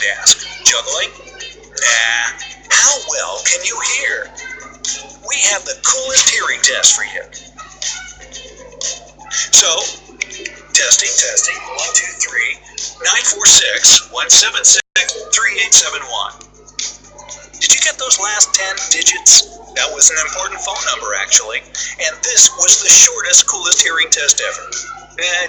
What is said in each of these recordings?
might ask. Juggling? Nah. How well can you hear? We have the coolest hearing test for you. So, testing. 1, 2, 3, 946 176 3871. Did you get those last 10 digits? That was an important phone number, actually. And this was the shortest, coolest hearing test ever.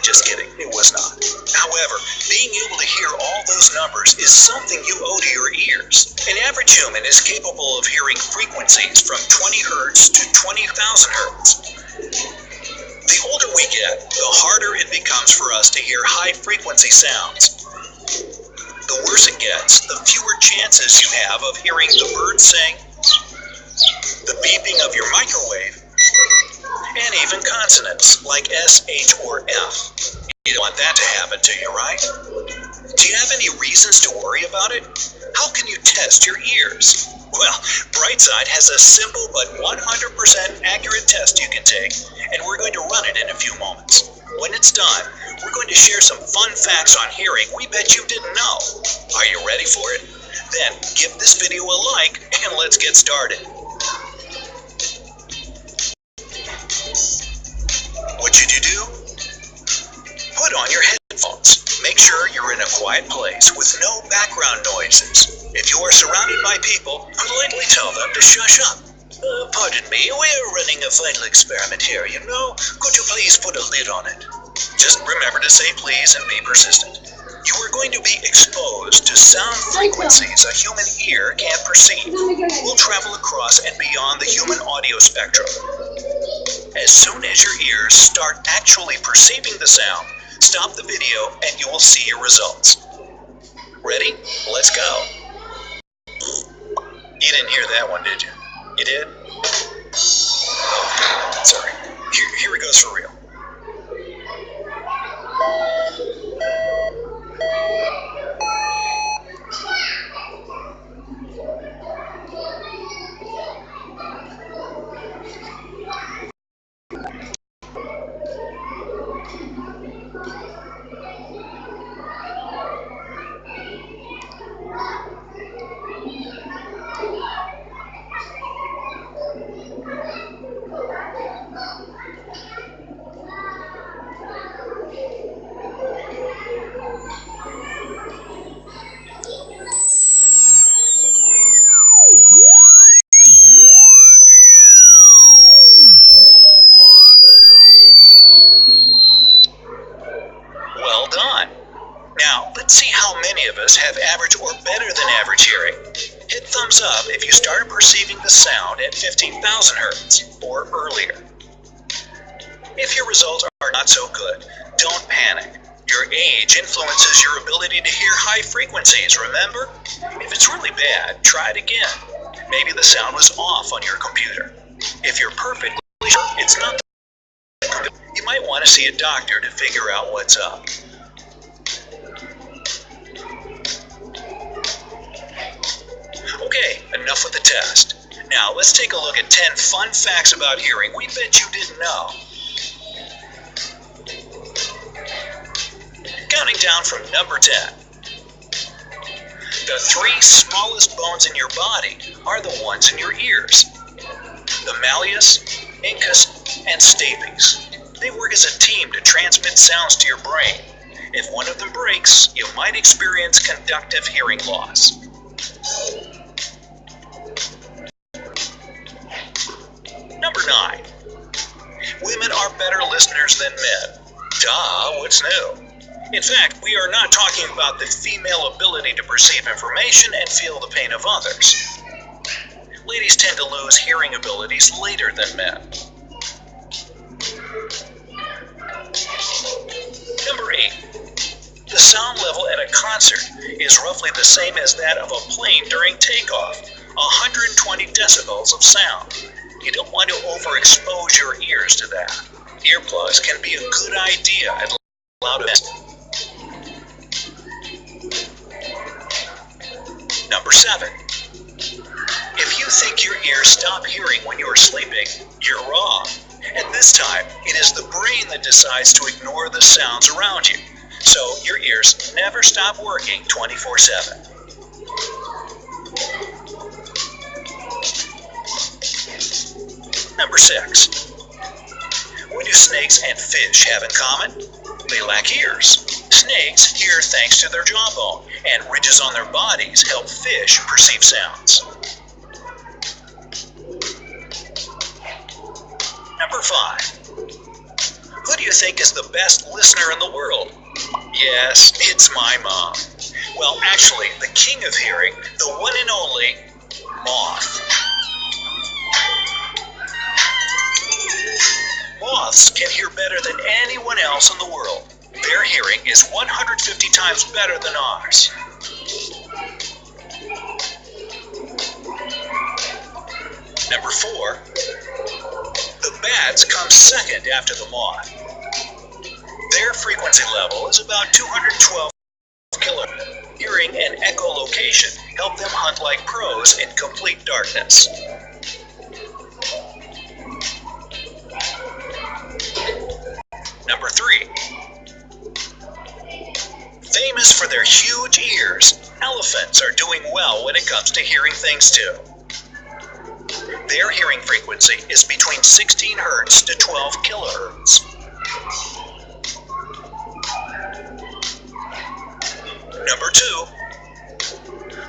Just kidding. It was not. However, being able to hear all those numbers is something you owe to your ears. An average human is capable of hearing frequencies from 20 hertz to 20,000 hertz. The older we get, the harder it becomes for us to hear high-frequency sounds. The worse it gets, the fewer chances you have of hearing the birds sing, the beeping of your microwave, and even consonants like S, H, or F. You don't want that to happen to you, right? Do you have any reasons to worry about it? How can you test your ears? Well, Brightside has a simple but 100% accurate test you can take, and we're going to run it in a few moments. When it's done, we're going to share some fun facts on hearing we bet you didn't know. Are you ready for it? Then give this video a like and let's get started. What should you do? Put on your headphones. Make sure you're in a quiet place with no background noises. If you are surrounded by people, politely tell them to shush up. Pardon me, we're running a vital experiment here, you know. Could you please put a lid on it? Just remember to say please and be persistent. You are going to be exposed to sound frequencies a human ear can't perceive. We'll travel across and beyond the human audio spectrum. As soon as your ears start actually perceiving the sound, stop the video and you will see your results. Ready? Let's go. You didn't hear that one, did you? You did? Sorry. Here it goes for real. Well done. Now, let's see how many of us have average or better than average hearing. Hit thumbs up if you started perceiving the sound at 15,000 hertz or earlier. If your results are not so good, don't panic. Your age influences your ability to hear high frequencies, remember? If it's really bad, try it again. Maybe the sound was off on your computer. If you're perfectly sure it's not the computer, you might want to see a doctor to figure out what's up. Okay, enough with the test. Now let's take a look at 10 fun facts about hearing we bet you didn't know. Counting down from number 10. The 3 smallest bones in your body are the ones in your ears. The malleus, incus, and stapes. They work as a team to transmit sounds to your brain. If one of them breaks, you might experience conductive hearing loss. Number 9. Women are better listeners than men. Duh, what's new? In fact, we are not talking about the female ability to perceive information and feel the pain of others. Ladies tend to lose hearing abilities later than men. Number 8. The sound level at a concert is roughly the same as that of a plane during takeoff, 120 decibels of sound. You don't want to overexpose your ears to that. Earplugs can be a good idea at loud events. Number 7. If you think your ears stop hearing when you are sleeping, you're wrong. At this time, it is the brain that decides to ignore the sounds around you. So your ears never stop working 24/7. Number 6. What do snakes and fish have in common? They lack ears. Snakes hear thanks to their jawbone, and ridges on their bodies help fish perceive sounds. Number 5. Who do you think is the best listener in the world? Yes, it's my mom. Well, actually, the king of hearing, the one and only moth. Moths can hear better than anyone else in the world. Their hearing is 150 times better than ours. Number 4. The bats come second after the moth. Their frequency level is about 212 kHz. Hearing and echolocation help them hunt like pros in complete darkness. Number 3. Famous for their huge ears, elephants are doing well when it comes to hearing things too. Their hearing frequency is between 16 Hz to 12 kHz. Number 2.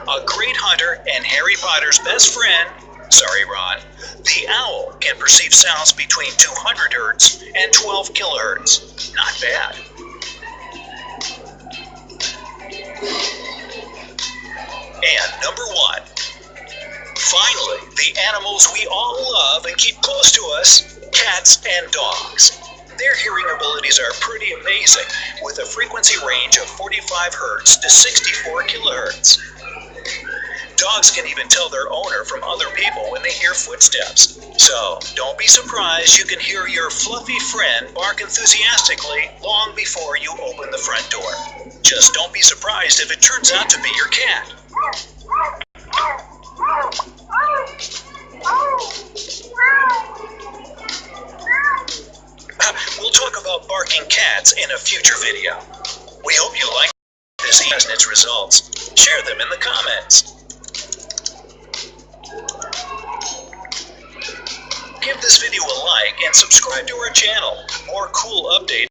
A great hunter and Harry Potter's best friend, sorry Ron, the owl can perceive sounds between 200 Hz and 12 kHz. Not bad. And number 1. Finally, the animals we all love and keep close to us, cats and dogs. Their hearing abilities are pretty amazing, with a frequency range of 45 Hz to 64 kHz. Dogs can even tell their owner from other people when they hear footsteps. So, don't be surprised you can hear your fluffy friend bark enthusiastically long before you open the front door. Just don't be surprised if it turns out to be your cat. We'll talk about barking cats in a future video. We hope you like this and its results. Share them in the comments. Give this video a like and subscribe to our channel. More cool updates.